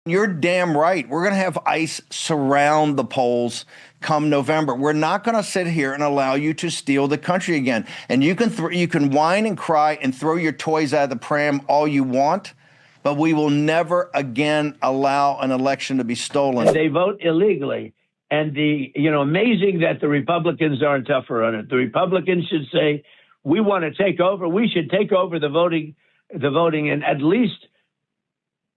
You're damn right. We're going to have ICE surround the polls come November. We're not going to sit here and allow you to steal the country again. And you can whine and cry and throw your toys out of the pram all you want, but we will never again allow an election to be stolen. And they vote illegally. And amazing that the Republicans aren't tougher on it. The Republicans should say, we want to take over. We should take over the voting in at least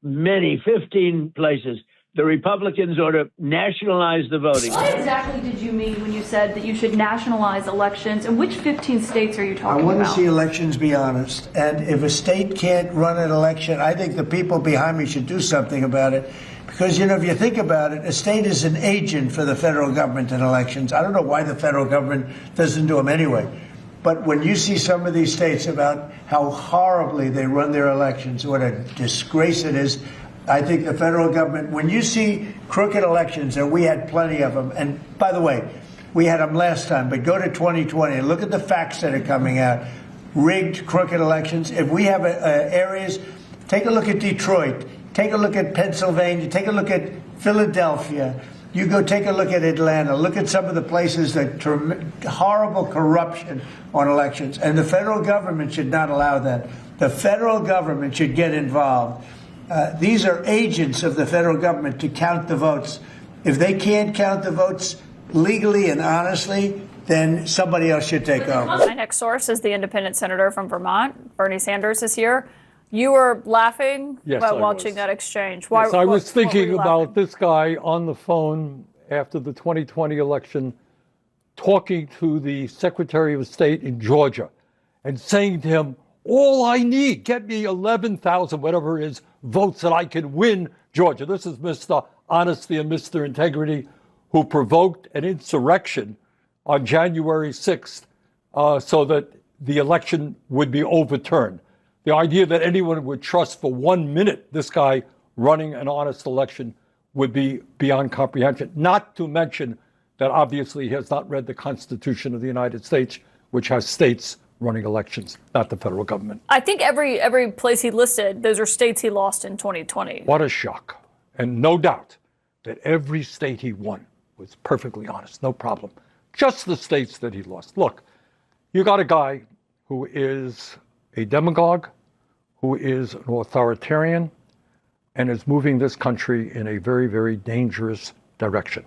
15 places. The Republicans ought to nationalize the voting. What exactly did you mean when you said that you should nationalize elections? And which 15 states are you talking about? I want to see elections be honest. And if a state can't run an election, I think the people behind me should do something about it. Because, if you think about it, a state is an agent for the federal government in elections. I don't know why the federal government doesn't do them anyway. But when you see some of these states about how horribly they run their elections, what a disgrace it is, I think the federal government, when you see crooked elections, and we had plenty of them, and by the way, we had them last time, but go to 2020 and look at the facts that are coming out. Rigged, crooked elections. If we have areas, take a look at Detroit, take a look at Pennsylvania, take a look at Philadelphia. You go take a look at Atlanta, look at some of the places that horrible corruption on elections. And the federal government should not allow that. The federal government should get involved. These are agents of the federal government to count the votes. If they can't count the votes legally and honestly, then somebody else should take over. My next source is the independent senator from Vermont. Bernie Sanders is here. You were laughing while watching that exchange. Why? Yes, I was thinking about this guy on the phone after the 2020 election, talking to the Secretary of State in Georgia and saying to him, all I need, get me 11,000, whatever it is, votes that I can win Georgia. This is Mr. Honesty and Mr. Integrity, who provoked an insurrection on January 6th so that the election would be overturned. The idea that anyone would trust for 1 minute this guy running an honest election would be beyond comprehension, not to mention that obviously he has not read the Constitution of the United States, which has states running elections, not the federal government. I think every place he listed, those are states he lost in 2020. What a shock. And no doubt that every state he won was perfectly honest, no problem. Just the states that he lost. Look, you got a guy who is a demagogue, who is an authoritarian, and is moving this country in a very, very dangerous direction.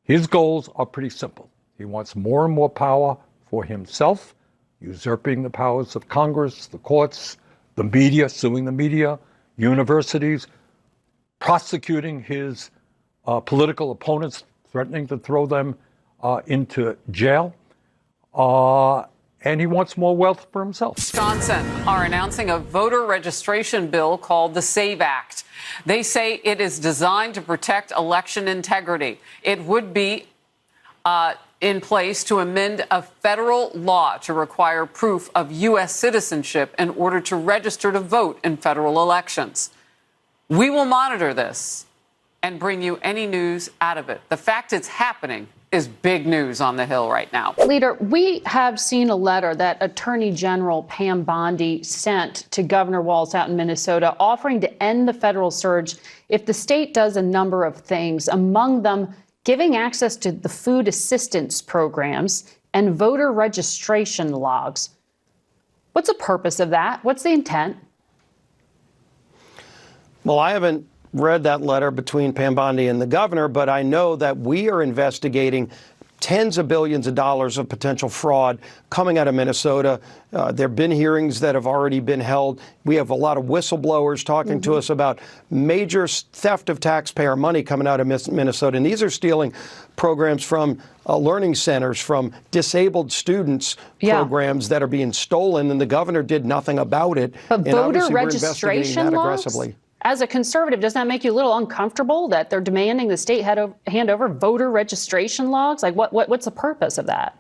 His goals are pretty simple. He wants more and more power for himself, usurping the powers of Congress, the courts, the media, suing the media, universities, prosecuting his political opponents, threatening to throw them into jail. And he wants more wealth for himself. Wisconsin are announcing a voter registration bill called the SAVE Act. They say it is designed to protect election integrity. It would be in place to amend a federal law to require proof of U.S. citizenship in order to register to vote in federal elections. We will monitor this and bring you any news out of it. The fact it's happening is big news on the Hill right now. Leader, we have seen a letter that Attorney General Pam Bondi sent to Governor Walz out in Minnesota offering to end the federal surge if the state does a number of things, among them giving access to the food assistance programs and voter registration logs. What's the purpose of that? What's the intent? Well, I haven't read that letter between Pam Bondi and the governor, but I know that we are investigating tens of billions of dollars of potential fraud coming out of Minnesota. There have been hearings that have already been held. We have a lot of whistleblowers talking to us about major theft of taxpayer money coming out of Minnesota. And these are stealing programs from learning centers, from disabled students, programs that are being stolen, and the governor did nothing about it. But and voter registration laws? Aggressively. As a conservative, doesn't that make you a little uncomfortable that they're demanding the state hand over voter registration logs? Like, what's the purpose of that?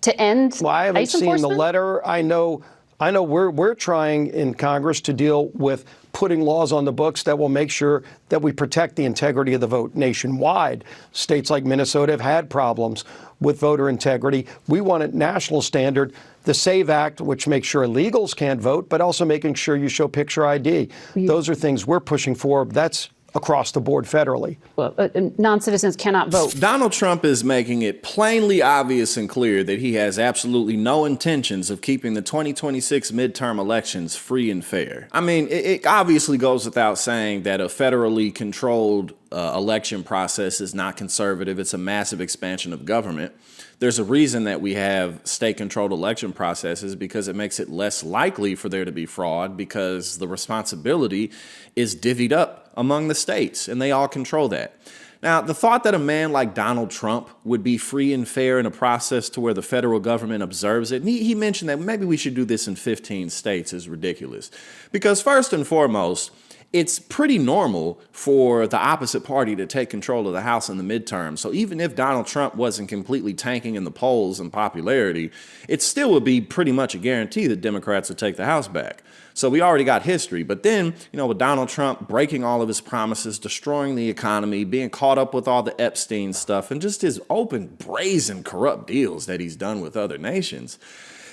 To end? Well, I haven't ICE seen enforcement? the letter. I know we're trying in Congress to deal with putting laws on the books that will make sure that we protect the integrity of the vote nationwide. States like Minnesota have had problems with voter integrity. We want a national standard. The SAVE Act, which makes sure illegals can't vote, but also making sure you show picture ID. Those are things we're pushing for. That's across the board federally. Well, non-citizens cannot vote. Donald Trump is making it plainly obvious and clear that he has absolutely no intentions of keeping the 2026 midterm elections free and fair. I mean, it obviously goes without saying that a federally controlled election process is not conservative. It's a massive expansion of government. There's a reason that we have state-controlled election processes, because it makes it less likely for there to be fraud, because the responsibility is divvied up among the states, and they all control that. Now, the thought that a man like Donald Trump would be free and fair in a process to where the federal government observes it, and he mentioned that maybe we should do this in 15 states, is ridiculous. Because first and foremost, it's pretty normal for the opposite party to take control of the House in the midterm. So even if Donald Trump wasn't completely tanking in the polls in popularity, it still would be pretty much a guarantee that Democrats would take the House back. So we already got history. But then, with Donald Trump breaking all of his promises, destroying the economy, being caught up with all the Epstein stuff, and just his open, brazen, corrupt deals that he's done with other nations,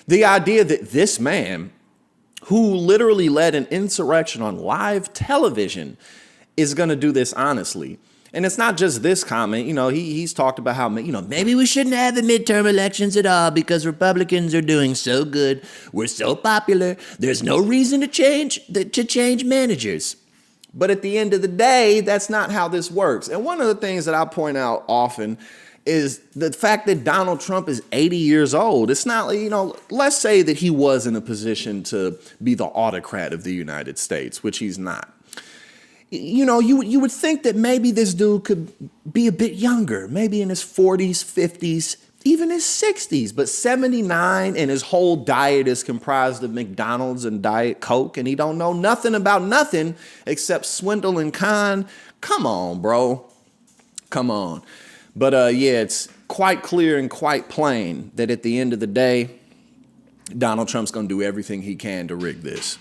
the idea that this man, who literally led an insurrection on live television, is going to do this honestly. And it's not just this comment. He's talked about how, maybe we shouldn't have the midterm elections at all because Republicans are doing so good. We're so popular. There's no reason to change managers. But at the end of the day, that's not how this works. And one of the things that I point out often is the fact that Donald Trump is 80 years old. It's not, let's say that he was in a position to be the autocrat of the United States, which he's not. You would think that maybe this dude could be a bit younger, maybe in his 40s, 50s, even his 60s, but 79 and his whole diet is comprised of McDonald's and Diet Coke, and he don't know nothing about nothing except swindle and con. Come on, bro. Come on. But it's quite clear and quite plain that at the end of the day, Donald Trump's going to do everything he can to rig this.